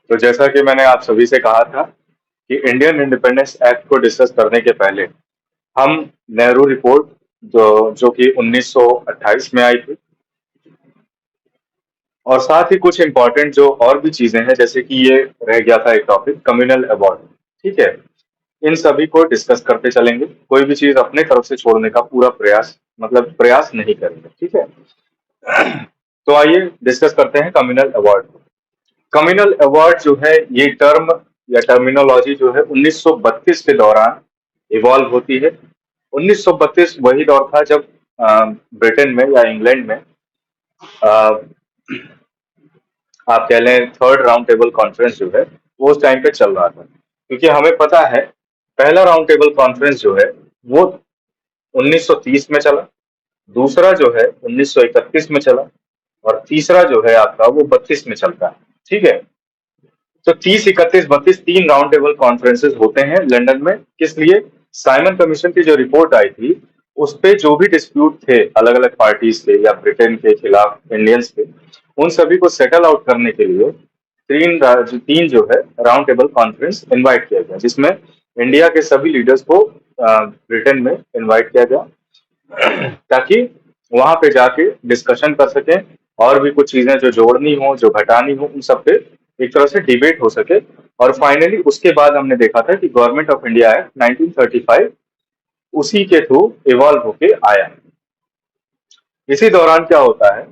तो जैसा कि मैंने आप सभी से कहा था कि इंडियन इंडिपेंडेंस एक्ट को डिस्कस करने के पहले हम नेहरू रिपोर्ट जो जो कि 1928 में आई थी, और साथ ही कुछ इम्पोर्टेंट जो और भी चीजें हैं, जैसे कि ये रह गया था एक टॉपिक कम्युनल अवार्ड। ठीक है, इन सभी को डिस्कस करते चलेंगे। कोई भी चीज अपने तरफ से छोड़ने का पूरा प्रयास, मतलब प्रयास नहीं करेंगे। ठीक है, तो आइए डिस्कस करते हैं कम्युनल अवार्ड। कम्युनल अवार्ड जो है, ये टर्म या टर्मिनोलॉजी जो है 1932 के दौरान इवॉल्व होती है। 1932 वही दौर था जब ब्रिटेन में या इंग्लैंड में अ, आप कह लें थर्ड राउंड टेबल कॉन्फ्रेंस जो है वो उस टाइम पे चल रहा था। क्योंकि हमें पता है पहला राउंड टेबल कॉन्फ्रेंस जो है वो 1930 में चला, दूसरा जो है 1931 में चला, और तीसरा जो है आपका वो 32 में चलता है। ठीक है, तो 30, 31, 32 तीन राउंड टेबल कॉन्फ्रेंसेस होते हैं लंदन में। किस लिए? साइमन कमीशन की जो रिपोर्ट आई थी उस पे जो भी डिस्प्यूट थे अलग अलग पार्टीज के या ब्रिटेन के खिलाफ इंडियंस के, उन सभी को सेटल आउट करने के लिए तीन जो है राउंड टेबल कॉन्फ्रेंस इनवाइट किया गया, जिसमें इंडिया के सभी लीडर्स को ब्रिटेन में इनवाइट किया गया ताकि वहां पे जाके डिस्कशन कर सकें, और भी कुछ चीजें जो जोड़नी हो जो घटानी हो उन सब पे एक तरह से डिबेट हो सके। और फाइनली उसके बाद हमने देखा था कि गवर्नमेंट ऑफ इंडिया एक्ट 1935 उसी के थ्रू इवॉल्व होके आया। इसी दौरान क्या होता है,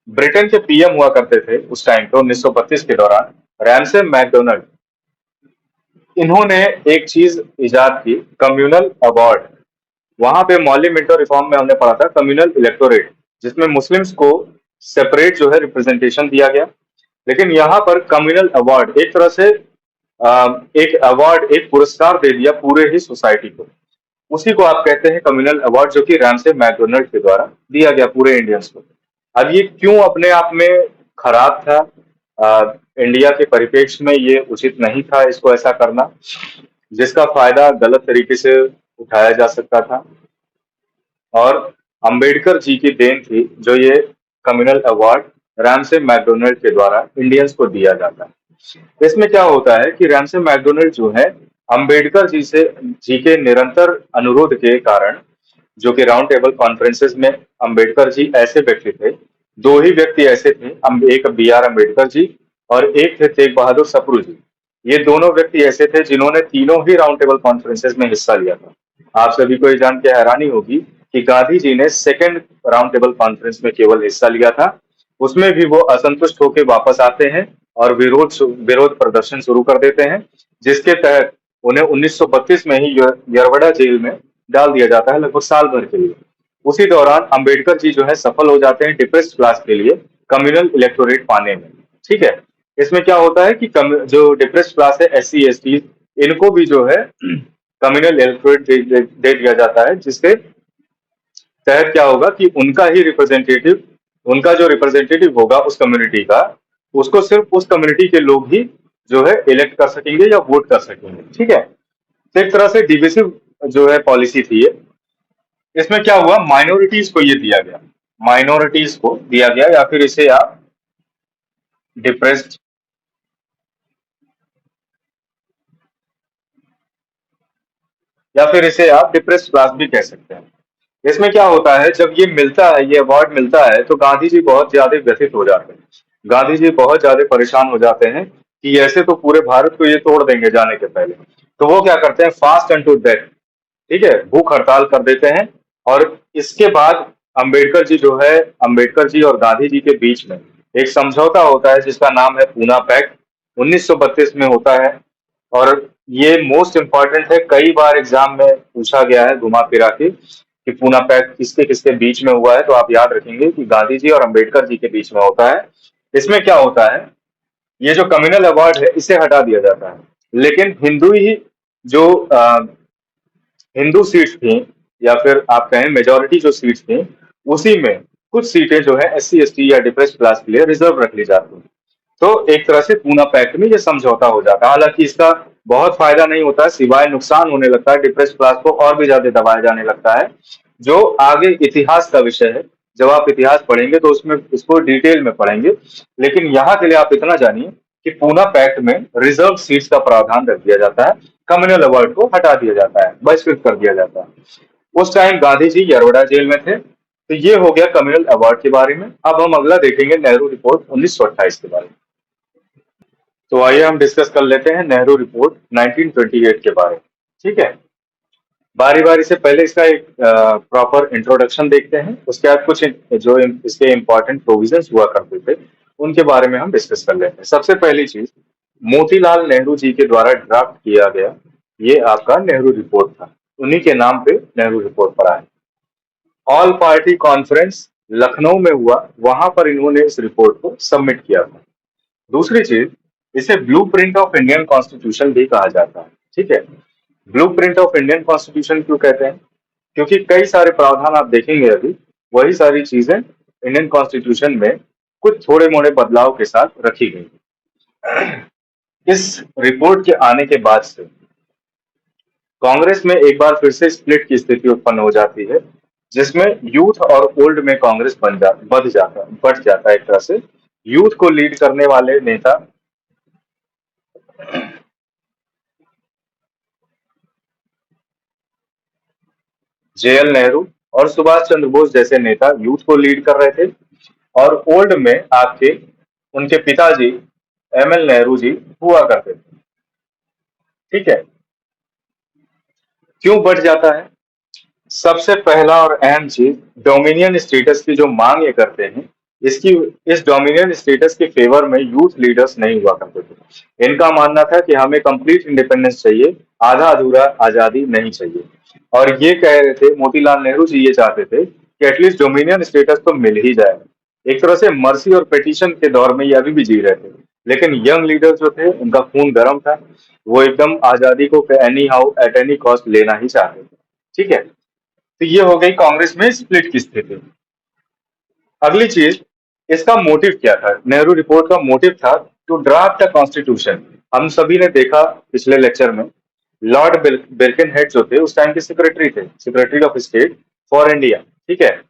ब्रिटेन के पीएम हुआ करते थे उस टाइम पे 1932 के दौरान, रैमसे मैकडोनल्ड। इन्होंने एक चीज इजाद की, कम्युनल अवार्ड। वहां पे मौलिक मिंटो रिफॉर्म में हमने पढ़ा था कम्युनल इलेक्टोरेट, जिसमें मुस्लिम्स को सेपरेट जो है रिप्रेजेंटेशन दिया गया। लेकिन यहाँ पर कम्युनल अवार्ड एक तरह से एक अवार्ड, एक पुरस्कार दे दिया पूरे ही सोसाइटी को। उसी को आप कहते हैं कम्युनल अवार्ड, जो कि रैमसे मैकडोनल्ड के द्वारा दिया गया पूरे इंडियंस को। अब ये क्यों अपने आप में खराब था? इंडिया के परिप्रेक्ष्य में ये उचित नहीं था इसको ऐसा करना, जिसका फायदा गलत तरीके से उठाया जा सकता था। और अंबेडकर जी की देन थी जो ये कम्युनल अवार्ड रैमसे मैकडोनल्ड के द्वारा इंडियंस को दिया जाता है। इसमें क्या होता है कि रैमसे मैकडोनल्ड जो है अंबेडकर जी के निरंतर अनुरोध के कारण, जो कि राउंड टेबल कॉन्फ्रेंसेस में अंबेडकर जी ऐसे व्यक्ति थे, दो ही व्यक्ति ऐसे थे, एक बी आर अम्बेडकर जी और एक थे तेग बहादुर सप्रू जी। ये दोनों व्यक्ति ऐसे थे जिन्होंने तीनों ही राउंड टेबल कॉन्फ्रेंसेस में हिस्सा लिया था। आप सभी को ये जान के हैरानी होगी कि गांधी जी ने सेकेंड राउंड टेबल कॉन्फ्रेंस में केवल हिस्सा लिया था। उसमें भी वो असंतुष्ट होकर वापस आते हैं और विरोध विरोध प्रदर्शन शुरू कर देते हैं, जिसके तहत उन्हें 1932 में ही यरवड़ा जेल में डाल दिया जाता है लगभग साल भर के लिए। उसी दौरान अंबेडकर जी जो है सफल हो जाते हैं डिप्रेस्ड क्लास के लिए कम्युनल इलेक्टोरेट पाने में। ठीक है, इसमें क्या होता है कि जो डिप्रेस्ड क्लास है, एस सी एस टी, इनको भी जो है कम्युनल इलेक्टोरेट दे दिया जाता है, जिसके तहत क्या होगा कि उनका जो रिप्रेजेंटेटिव होगा उस कम्युनिटी का, उसको सिर्फ उस कम्युनिटी के लोग ही जो है इलेक्ट कर सकेंगे या वोट कर सकेंगे। ठीक है, तो एक तरह से डिविसिव जो है पॉलिसी थी ये। इसमें क्या हुआ, माइनॉरिटीज को ये दिया गया, माइनॉरिटीज को दिया गया, या फिर इसे आप डिप्रेस्ड या फिर इसे आप डिप्रेस्ड क्लास भी कह सकते हैं। इसमें क्या होता है, जब ये मिलता है, ये अवार्ड मिलता है, तो गांधी जी बहुत ज्यादा व्यथित हो जाते हैं। गांधी जी बहुत ज्यादा परेशान हो जाते हैं कि ऐसे तो पूरे भारत को ये तोड़ देंगे जाने के पहले। तो वो क्या करते हैं, फास्ट अनटू डेथ, ठीक है, भूख हड़ताल कर देते हैं। और इसके बाद अंबेडकर जी जो है, अंबेडकर जी और गांधी जी के बीच में एक समझौता होता है जिसका नाम है पूना पैक्ट, 1932 में होता है। और ये मोस्ट इम्पॉर्टेंट है, कई बार एग्जाम में पूछा गया है घुमा फिरा के कि पूना पैक्ट किसके किसके बीच में हुआ है, तो आप याद रखेंगे कि गांधी जी और अंबेडकर जी के बीच में होता है। इसमें क्या होता है, ये जो कम्युनल अवार्ड है इसे हटा दिया जाता है, लेकिन जो हिंदू सीट्स थी, या फिर आप कहें मेजोरिटी जो सीट्स थी, उसी में कुछ सीटें जो है एस सी एस टी या डिप्रेस्ड क्लास के लिए रिजर्व रख ली जाती हैं। तो एक तरह से पूना पैक्ट में ये समझौता हो जाता है। हालांकि इसका बहुत फायदा नहीं होता है, सिवाय नुकसान होने लगता है, डिप्रेस्ड क्लास को और भी ज्यादा दबाया जाने लगता है, जो आगे इतिहास का विषय है। जब आप इतिहास पढ़ेंगे तो उसमें इसको डिटेल में पढ़ेंगे। लेकिन यहाँ के लिए आप इतना जानिए कि पूना पैक्ट में रिजर्व सीट्स का प्रावधान रख दिया जाता है, कम्युनल अवार्ड को हटा दिया जाता है, बहिष्कृत कर दिया जाता है। उस टाइम गांधी जी यरोड़ा जेल में थे। तो ये हो गया कम्युनल अवार्ड के बारे में। अब हम अगला देखेंगे नेहरू रिपोर्ट 1928 के बारे में। तो आइए हम डिस्कस कर लेते हैं नेहरू रिपोर्ट 1928 के बारे में। ठीक है, बारी बारी से पहले इसका एक प्रॉपर इंट्रोडक्शन देखते हैं, उसके बाद कुछ जो इसके इम्पोर्टेंट प्रोविजंस हुआ करते थे उनके बारे में हम डिस्कस कर लेते हैं। सबसे पहली चीज, मोतीलाल नेहरू जी के द्वारा ड्राफ्ट किया गया ये आपका नेहरू रिपोर्ट था, उन्हीं के नाम पे नेहरू रिपोर्ट पड़ा है। ऑल पार्टी कॉन्फ्रेंस लखनऊ में हुआ, वहां पर इन्होंने इस रिपोर्ट को सबमिट किया था। दूसरी चीज, इसे ब्लूप्रिंट ऑफ इंडियन कॉन्स्टिट्यूशन भी कहा जाता है। ठीक है, ब्लूप्रिंट ऑफ इंडियन कॉन्स्टिट्यूशन क्यों कहते हैं? क्योंकि कई सारे प्रावधान आप देखेंगे अभी वही सारी चीजें इंडियन कॉन्स्टिट्यूशन में कुछ थोड़े मोड़े बदलाव के साथ रखी गई। इस रिपोर्ट के आने के बाद से कांग्रेस में एक बार फिर से स्प्लिट की स्थिति उत्पन्न हो जाती है, जिसमें यूथ और ओल्ड में कांग्रेस बढ़ जाता है। एक तरह से यूथ को लीड करने वाले नेता जेएल नेहरू और सुभाष चंद्र बोस जैसे नेता यूथ को लीड कर रहे थे, और ओल्ड में आपके उनके पिताजी एमएल नेहरू जी हुआ करते थे। ठीक है, क्यों बढ़ जाता है? सबसे पहला और अहम चीज, डोमिनियन स्टेटस की जो मांग ये करते हैं, इसकी इस डोमिनियन स्टेटस के फेवर में यूथ लीडर्स नहीं हुआ करते थे। इनका मानना था कि हमें कंप्लीट इंडिपेंडेंस चाहिए, आधा अधूरा आजादी नहीं चाहिए। और ये कह रहे थे, मोतीलाल नेहरू जी ये चाहते थे कि एटलीस्ट डोमिनियन स्टेटस तो मिल ही जाए। एक तरह से मर्सी और पेटिशन के दौर में ये अभी भी जी रहे थे, लेकिन यंग लीडर जो थे उनका खून गर्म था, वो एकदम आजादी को any how at any cost लेना ही चाहते थे। ठीक है, तो ये हो गई कांग्रेस में स्प्लिट की स्थिति। अगली चीज, इसका मोटिव क्या था? नेहरू रिपोर्ट का मोटिव था टू ड्राफ्ट अ कॉन्स्टिट्यूशन। हम सभी ने देखा पिछले लेक्चर में, लॉर्ड बिल्किनहेड जो थे उस टाइम के सेक्रेटरी थे, secretary of state for India. ठीक है,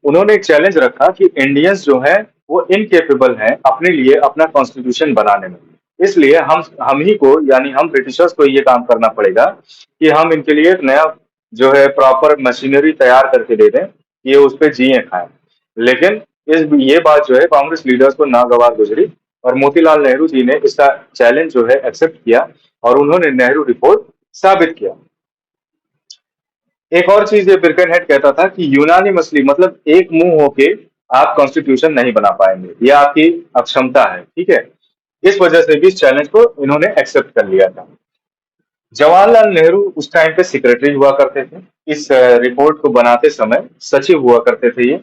उन्होंने एक चैलेंज रखा कि इंडियंस जो है वो इनकेपेबल हैं अपने लिए अपना कॉन्स्टिट्यूशन बनाने में। इसलिए हम ही को, यानी हम ब्रिटिशर्स को ये काम करना पड़ेगा कि हम इनके लिए एक नया जो है प्रॉपर मशीनरी तैयार करके दे दें, ये उस पर जिए खाएं। लेकिन ये बात जो है कांग्रेस लीडर्स को नागवार गुजरी, और मोतीलाल नेहरू जी ने इसका चैलेंज जो है एक्सेप्ट किया, और उन्होंने नेहरू रिपोर्ट साबित किया। एक और चीज ये बिर्केनहेड कहता था कि यूनानिमसली, मतलब एक मुंह होके आप कॉन्स्टिट्यूशन नहीं बना पाएंगे, ये आपकी अक्षमता है। ठीक है, इस वजह से भी इस चैलेंज को इन्होंने एक्सेप्ट कर लिया था। जवाहरलाल नेहरू उस टाइम पे सेक्रेटरी हुआ करते थे, इस रिपोर्ट को बनाते समय सचिव हुआ करते थे ये।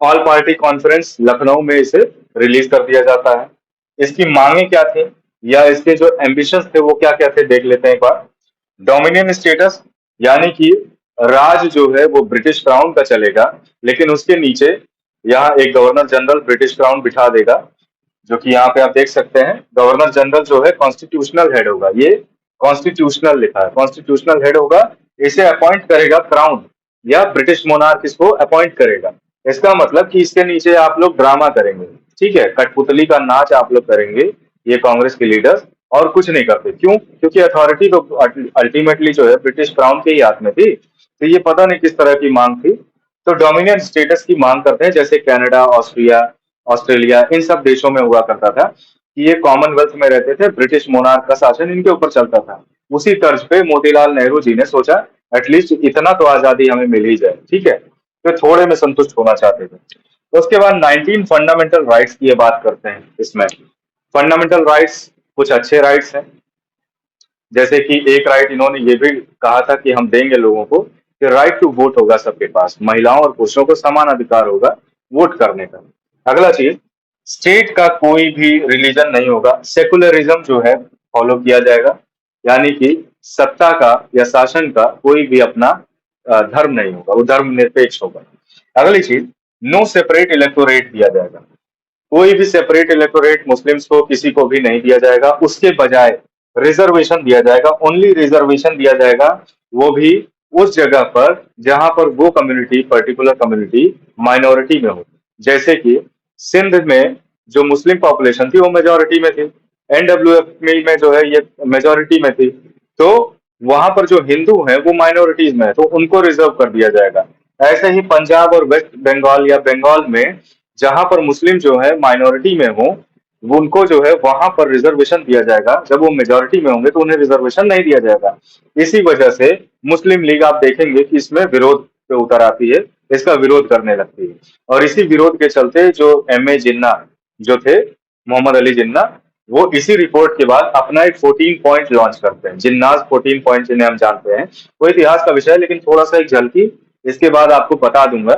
ऑल पार्टी कॉन्फ्रेंस लखनऊ में इसे रिलीज कर दिया जाता है। इसकी मांगे क्या थी, या इसके जो एम्बिशंस थे वो क्या क्या थे, देख लेते हैं एक बार। डोमिनियन स्टेटस, यानी कि राज जो है वो ब्रिटिश क्राउन का चलेगा, लेकिन उसके नीचे यहाँ एक गवर्नर जनरल ब्रिटिश क्राउन बिठा देगा, जो कि यहाँ पे आप देख सकते हैं। गवर्नर जनरल जो है कॉन्स्टिट्यूशनल हेड होगा, ये कॉन्स्टिट्यूशनल लिखा है, कॉन्स्टिट्यूशनल हेड होगा। इसे अपॉइंट करेगा क्राउन, या ब्रिटिश मोनार्क इसको अपॉइंट करेगा। इसका मतलब कि इसके नीचे आप लोग ड्रामा करेंगे। ठीक है, कठपुतली का नाच आप लोग करेंगे, ये कांग्रेस के लीडर्स, और कुछ नहीं करते। क्यों? क्योंकि अथॉरिटी तो अल्टीमेटली जो है ब्रिटिश क्राउन के ही हाथ में थी। तो ये पता नहीं किस तरह की मांग थी। तो डोमिनियन स्टेटस की मांग करते हैं, जैसे कनाडा, ऑस्ट्रेलिया, इन सब देशों में हुआ करता था कि ये कॉमनवेल्थ में रहते थे, ब्रिटिश मोनार्क का शासन इनके ऊपर चलता था। उसी तर्ज पे मोतीलाल नेहरू जी ने सोचा एटलीस्ट इतना तो आजादी हमें मिल ही जाए। ठीक है, तो थोड़े में संतुष्ट होना चाहते थे। तो उसके बाद 19 फंडामेंटल राइट्स की ये बात करते हैं। इसमें फंडामेंटल राइट्स कुछ अच्छे राइट्स हैं, जैसे कि एक राइट इन्होंने ये भी कहा था कि हम देंगे लोगों को कि राइट टू वोट होगा सबके पास, महिलाओं और पुरुषों को समान अधिकार होगा वोट करने का। अगला चीज, स्टेट का कोई भी रिलीजन नहीं होगा, सेकुलरिज्म जो है फॉलो किया जाएगा, यानी कि सत्ता का या शासन का कोई भी अपना धर्म नहीं होगा, वो धर्म निरपेक्ष होगा। अगली चीज, नो सेपरेट इलेक्टोरेट दिया जाएगा, कोई भी सेपरेट इलेक्टोरेट मुस्लिम्स को किसी को भी नहीं दिया जाएगा, उसके बजाय रिजर्वेशन दिया जाएगा। ओनली रिजर्वेशन दिया जाएगा, वो भी उस जगह पर जहां पर वो कम्युनिटी, पर्टिकुलर कम्युनिटी माइनॉरिटी में हो। जैसे कि सिंध में जो मुस्लिम पॉपुलेशन थी वो मेजोरिटी में थी, एनडब्ल्यूएफ में जो है ये मेजोरिटी में थी। तो वहां पर जो हिंदू हैं वो माइनॉरिटीज में है, तो उनको रिजर्व कर दिया जाएगा। ऐसे ही पंजाब और वेस्ट बंगाल या बंगाल में जहां पर मुस्लिम जो है माइनॉरिटी में हो, वो उनको जो है वहां पर रिजर्वेशन दिया जाएगा। जब वो मेजोरिटी में होंगे तो उन्हें रिजर्वेशन नहीं दिया जाएगा। इसी वजह से मुस्लिम लीग आप देखेंगे कि इसमें विरोध पे उतर आती है, इसका विरोध करने लगती है। और इसी विरोध के चलते जो एम ए जिन्ना जो थे, मोहम्मद अली जिन्ना, वो इसी रिपोर्ट के बाद अपना एक 14 पॉइंट लॉन्च करते हैं, जिन्नास 14 पॉइंट जिन्हें हम जानते हैं। वो इतिहास का विषय है, लेकिन थोड़ा सा एक झलकी इसके बाद आपको बता दूंगा।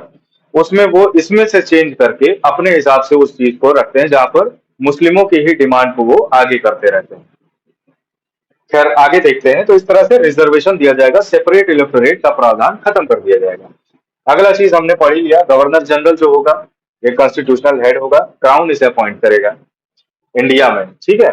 उसमें वो इसमें से चेंज करके अपने हिसाब से उस चीज को रखते हैं जहां पर मुस्लिमों की ही डिमांड को वो आगे करते रहते हैं। खैर आगे देखते हैं। तो इस तरह से रिजर्वेशन दिया जाएगा, सेपरेट इलेक्टोरेट का प्रावधान खत्म कर दिया जाएगा। अगला चीज हमने पढ़ ही लिया, गवर्नर जनरल जो होगा ये कॉन्स्टिट्यूशनल हेड होगा, क्राउन इसे अपॉइंट करेगा इंडिया में, ठीक है।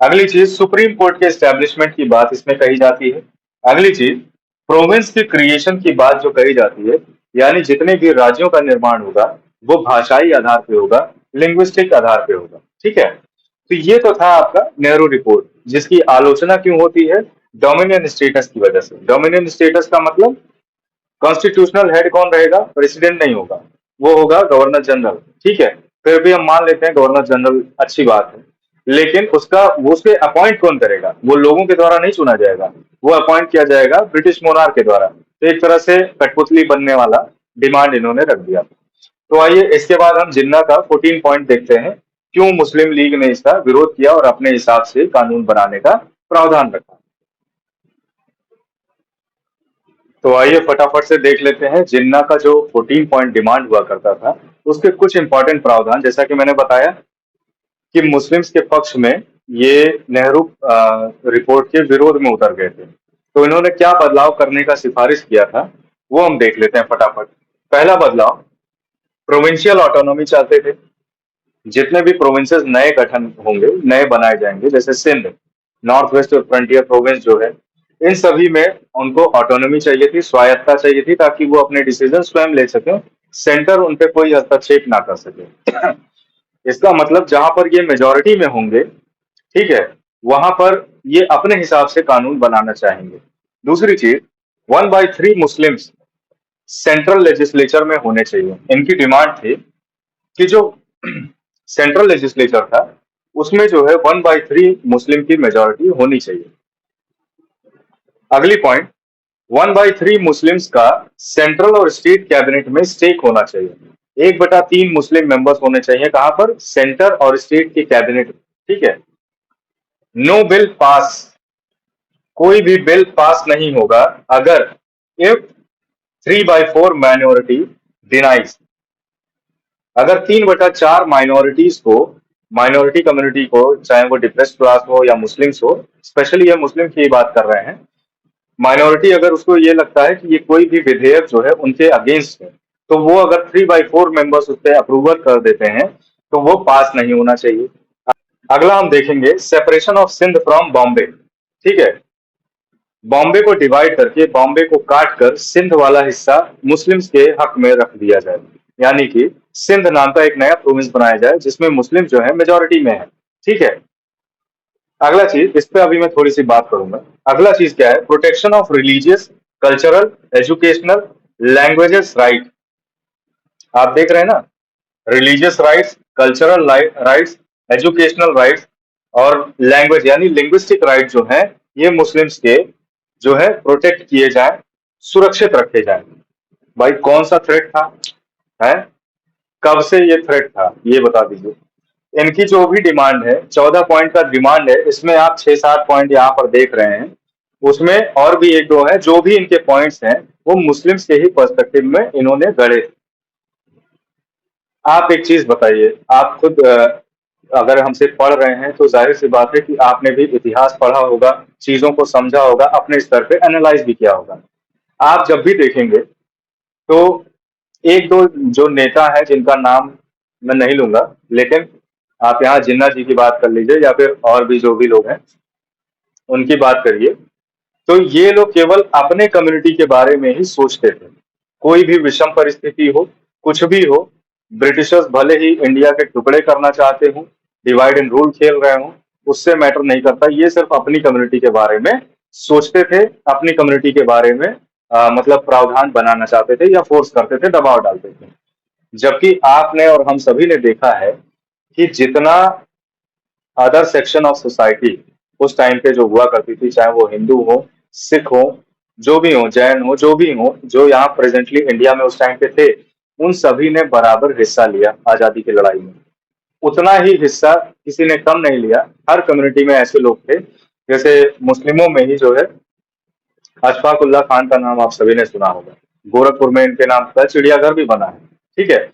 अगली चीज सुप्रीम कोर्ट के एस्टेब्लिशमेंट की बात इसमें कही जाती है। अगली चीज प्रोविंस की क्रिएशन की बात जो कही जाती है, यानी जितने भी राज्यों का निर्माण होगा वो भाषाई आधार पे होगा, लिंग्विस्टिक आधार पे होगा, ठीक है। तो ये तो था आपका नेहरू रिपोर्ट, जिसकी आलोचना क्यों होती है? डोमिनियन स्टेटस की वजह से। डोमिनियन स्टेटस का मतलब कॉन्स्टिट्यूशनल हेड कौन रहेगा? प्रेसिडेंट नहीं होगा, वो होगा गवर्नर जनरल, ठीक है। फिर भी हम मान लेते हैं गवर्नर जनरल अच्छी बात है, लेकिन उसका वो उसे अपॉइंट कौन करेगा? वो लोगों के द्वारा नहीं चुना जाएगा, वो अपॉइंट किया जाएगा ब्रिटिश मोनार्क के द्वारा। तो एक तरह से कठपुतली बनने वाला डिमांड इन्होंने रख दिया। तो आइए इसके बाद हम जिन्ना का 14 पॉइंट देखते हैं, क्यों मुस्लिम लीग ने इसका विरोध किया और अपने हिसाब से कानून बनाने का प्रावधान रखा। तो आइए फटाफट से देख लेते हैं जिन्ना का जो 14 पॉइंट डिमांड हुआ करता था, उसके कुछ इंपॉर्टेंट प्रावधान। जैसा कि मैंने बताया कि मुस्लिम्स के पक्ष में ये नेहरू रिपोर्ट के विरोध में उतर गए थे, तो इन्होंने क्या बदलाव करने का सिफारिश किया था वो हम देख लेते हैं फटाफट। पहला बदलाव, प्रोविंशियल ऑटोनॉमी चाहते थे। जितने भी प्रोविंसेस नए गठन होंगे, नए बनाए जाएंगे, जैसे Sindh, north west frontier province जो है, इन सभी में उनको ऑटोनॉमी चाहिए थी, स्वायत्ता चाहिए थी, ताकि वो अपने डिसीजन स्वयं ले सके, सेंटर उन पे कोई हस्तक्षेप ना कर सके। इसका मतलब जहां पर ये मेजोरिटी में होंगे, ठीक है, वहां पर ये अपने हिसाब से कानून बनाना चाहेंगे। दूसरी चीज, 1/3 मुस्लिम्स सेंट्रल लेजिस्लेचर में होने चाहिए। इनकी डिमांड थी कि जो सेंट्रल लेजिस्लेचर था उसमें जो है 1/3 मुस्लिम की मेजोरिटी होनी चाहिए। अगली पॉइंट, 1/3 मुस्लिम्स का सेंट्रल और स्टेट कैबिनेट में स्टेक होना चाहिए। 1/3 मुस्लिम मेंबर्स होने चाहिए, कहां पर? सेंटर और स्टेट के कैबिनेट, ठीक है। नो बिल पास, कोई भी बिल पास नहीं होगा अगर इफ 3/4 माइनॉरिटी डिनाइज, अगर 3/4 माइनॉरिटीज को, माइनॉरिटी कम्युनिटी को, चाहे वो डिप्रेस्ड क्लास हो या मुस्लिम्स हो, स्पेशली ये मुस्लिम की बात कर रहे हैं, माइनॉरिटी अगर उसको ये लगता है कि ये कोई भी विधेयक जो है उनके अगेंस्ट है, तो वो अगर 3/4 मेंबर्स उस पर अप्रूवल कर देते हैं तो वो पास नहीं होना चाहिए। अगला हम देखेंगे separation of Sindh from Bombay, ठीक है। बॉम्बे को डिवाइड करके, बॉम्बे को काट कर सिंध वाला हिस्सा मुस्लिम्स के हक में रख दिया जाए, यानी कि सिंध नाम का एक नया प्रोविंस बनाया जाए जिसमें मुस्लिम जो है मेजोरिटी में है, ठीक है। अगला चीज, इस पे अभी मैं थोड़ी सी बात करूंगा। अगला चीज क्या है? Protection of religious, cultural, educational, languages right. आप देख रहे हैं ना, religious rights, cultural rights, educational rights और लैंग्वेज यानी लिंग्विस्टिक राइट जो है, ये मुस्लिम्स के जो है प्रोटेक्ट किए जाए, सुरक्षित रखे जाए। भाई कौन सा थ्रेट था? है कब से ये थ्रेट था ये बता दीजिए। इनकी जो भी डिमांड है, 14 पॉइंट का डिमांड है, इसमें आप 6-7 पॉइंट यहाँ पर देख रहे हैं, उसमें और भी एक दो है, जो भी इनके पॉइंट्स हैं वो मुस्लिम्स के ही पर्सपेक्टिव में इन्होंने गढ़े। आप एक चीज बताइए, आप खुद अगर हमसे पढ़ रहे हैं तो जाहिर सी बात है कि आपने भी इतिहास पढ़ा होगा, चीजों को समझा होगा, अपने स्तर पे एनालाइज भी किया होगा। आप जब भी देखेंगे तो एक दो जो नेता है जिनका नाम मैं नहीं लूंगा, लेकिन आप यहाँ जिन्ना जी की बात कर लीजिए या फिर और भी जो भी लोग हैं उनकी बात करिए, तो ये लोग केवल अपने कम्युनिटी के बारे में ही सोचते थे। कोई भी विषम परिस्थिति हो, कुछ भी हो, ब्रिटिशर्स भले ही इंडिया के टुकड़े करना चाहते हों, डिवाइड एंड रूल खेल रहे हों, उससे मैटर नहीं करता। ये सिर्फ अपनी कम्युनिटी के बारे में सोचते थे, अपनी कम्युनिटी के बारे में मतलब प्रावधान बनाना चाहते थे या फोर्स करते थे, दबाव डालते थे। जबकि आपने और हम सभी ने देखा है कि जितना अदर सेक्शन ऑफ सोसाइटी उस टाइम पे जो हुआ करती थी, चाहे वो हिंदू हो, सिख हो, जो भी हो, जैन हो, जो भी हो, जो यहाँ प्रेजेंटली इंडिया में उस टाइम पे थे, उन सभी ने बराबर हिस्सा लिया आजादी की लड़ाई में। उतना ही हिस्सा किसी ने कम नहीं लिया। हर कम्युनिटी में ऐसे लोग थे, जैसे मुस्लिमों में ही जो है अशफाक उल्लाह खान का नाम आप सभी ने सुना होगा। गोरखपुर में इनके नाम का चिड़ियाघर भी बना है। ठीक है,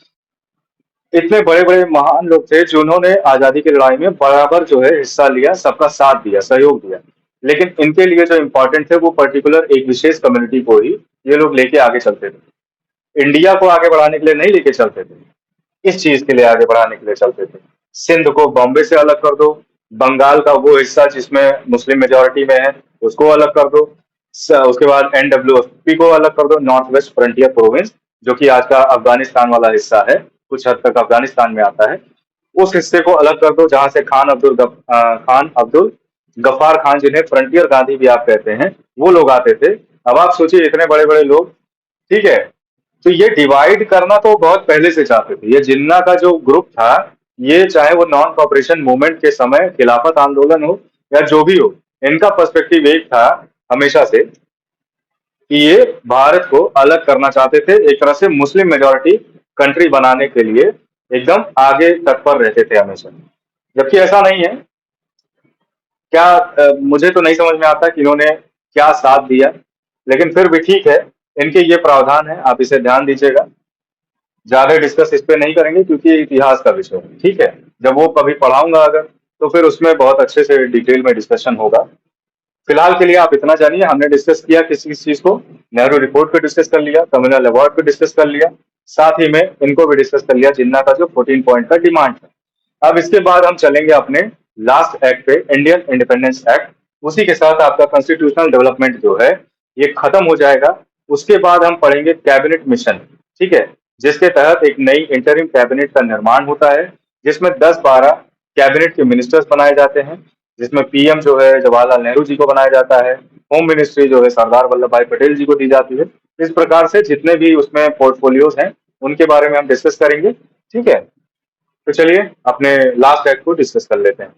इतने बड़े बड़े महान लोग थे जिन्होंने आजादी की लड़ाई में बराबर जो है हिस्सा लिया, सबका साथ दिया, सहयोग दिया। लेकिन इनके लिए जो इम्पोर्टेंट थे वो पर्टिकुलर एक विशेष कम्युनिटी को ही ये लोग लेके आगे चलते थे। इंडिया को आगे बढ़ाने के लिए नहीं लेके चलते थे, इस चीज के लिए आगे बढ़ाने के लिए चलते थे। सिंध को बॉम्बे से अलग कर दो, बंगाल का वो हिस्सा जिसमें मुस्लिम मेजोरिटी में है उसको अलग कर दो, उसके बाद NWFP को अलग कर दो, नॉर्थ वेस्ट फ्रंटियर प्रोविंस, जो कि आज का अफगानिस्तान वाला हिस्सा है, कुछ हद तक अफगानिस्तान में आता है। उस हिस्से को अलग कर दो जहां से खान अब्दुल गफ्फार खान, जिन्हें फ्रंटियर गांधी भी आप कहते हैं, वो लोग आते थे। अब आप सोचिए इतने बड़े बड़े लोग, ठीक है, तो ये डिवाइड करना तो बहुत पहले से चाहते थे। ये जिन्ना का जो ग्रुप था, ये चाहे वो नॉन कॉपरेशन मूवमेंट के समय खिलाफत आंदोलन हो या जो भी हो, इनका पर्सपेक्टिव एक था हमेशा से कि ये भारत को अलग करना चाहते थे, एक तरह से मुस्लिम मेजोरिटी कंट्री बनाने के लिए एकदम आगे तत्पर रहते थे हमेशा। जबकि ऐसा नहीं है। क्या मुझे तो नहीं समझ में आता कि इन्होंने क्या साथ दिया, लेकिन फिर भी ठीक है, इनके ये प्रावधान है, आप इसे ध्यान दीजिएगा। ज्यादा डिस्कस इस पे नहीं करेंगे क्योंकि ये इतिहास का विषय है। ठीक है, जब वो कभी पढ़ाऊंगा अगर, तो फिर उसमें बहुत अच्छे से डिटेल में डिस्कशन होगा। फिलहाल के लिए आप इतना जानिए, हमने डिस्कस किया किस किस चीज को, नेहरू रिपोर्ट को डिस्कस कर लिया, कम्युनल अवार्ड को डिस्कस कर लिया, साथ ही में इनको भी डिस्कस कर लिया, जिन्ना का जो 14 पॉइंट का डिमांड था। अब इसके बाद हम चलेंगे अपने लास्ट एक्ट पे, इंडियन इंडिपेंडेंस एक्ट। उसी के साथ आपका कॉन्स्टिट्यूशनल डेवलपमेंट जो है ये खत्म हो जाएगा। उसके बाद हम पढ़ेंगे कैबिनेट मिशन, ठीक है, जिसके तहत एक नई इंटरिम कैबिनेट का निर्माण होता है, जिसमें 10-12 कैबिनेट के मिनिस्टर्स बनाए जाते हैं, जिसमें PM जो है जवाहरलाल नेहरू जी को बनाया जाता है, होम मिनिस्ट्री जो है सरदार वल्लभ भाई पटेल जी को दी जाती है। इस प्रकार से जितने भी उसमें पोर्टफोलियोज हैं उनके बारे में हम डिस्कस करेंगे। ठीक है, तो चलिए अपने लास्ट एक्ट को डिस्कस कर लेते हैं।